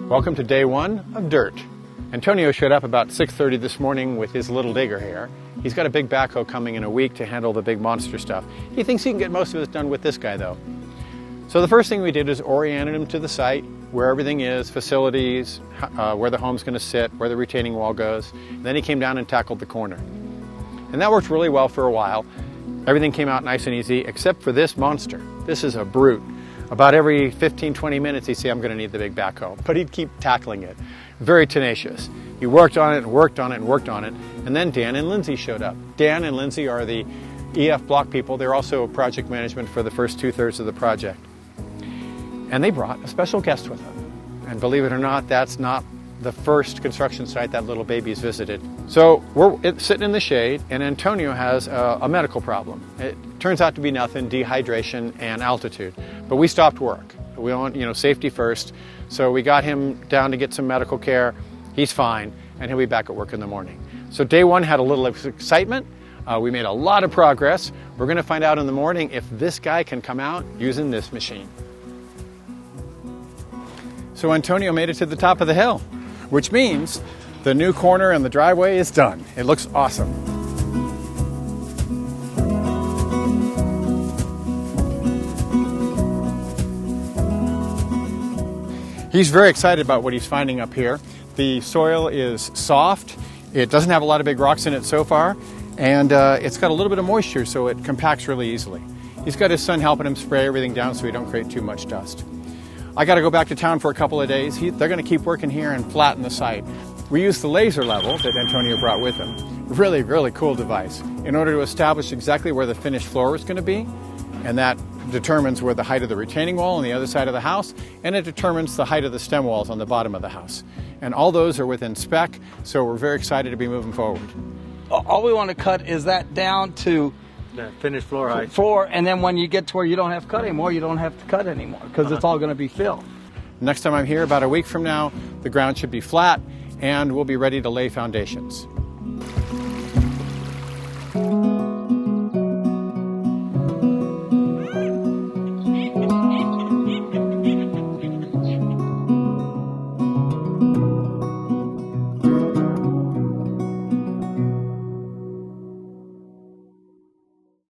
Welcome to day one of dirt. Antonio showed up about 6:30 this morning with his little digger here. He's got a big backhoe coming in a week to handle the big monster stuff. He thinks he can get most of it done with this guy though. So the first thing we did is oriented him to the site, where everything is, facilities, where the home's going to sit, where the retaining wall goes. And then he came down and tackled the corner. And that worked really well for a while. Everything came out nice and easy, except for this monster. This is a brute. About every 15-20 minutes he'd say, I'm going to need the big backhoe. But he'd keep tackling it. Very tenacious. He worked on it and worked on it and worked on it. And then Dan and Lindsay showed up. Dan and Lindsay are the EF block people. They're also project management for the first 2/3 of the project. And they brought a special guest with them. And believe it or not, that's not the first construction site that little baby's visited. So we're sitting in the shade, and Antonio has a medical problem. It turns out to be nothing, dehydration and altitude. But we stopped work. We want, safety first. So we got him down to get some medical care. He's fine, and he'll be back at work in the morning. So day one had a little excitement. We made a lot of progress. We're going to find out in the morning if this guy can come out using this machine. So Antonio made it to the top of the hill, which means the new corner and the driveway is done. It looks awesome. He's very excited about what he's finding up here. The soil is soft. It doesn't have a lot of big rocks in it so far, and it's got a little bit of moisture, so it compacts really easily. He's got his son helping him spray everything down so we don't create too much dust. I got to go back to town for a couple of days. They're going to keep working here and flatten the site. We used the laser level that Antonio brought with him. Really, really cool device in order to establish exactly where the finished floor is going to be. And that determines where the height of the retaining wall on the other side of the house, and it determines the height of the stem walls on the bottom of the house. And all those are within spec, so we're very excited to be moving forward. All we want to cut is that down to the finished floor height. And then when you get to where you don't have to cut anymore, you don't have to cut anymore because it's all going to be fill. Next time I'm here, about a week from now, the ground should be flat and we'll be ready to lay foundations.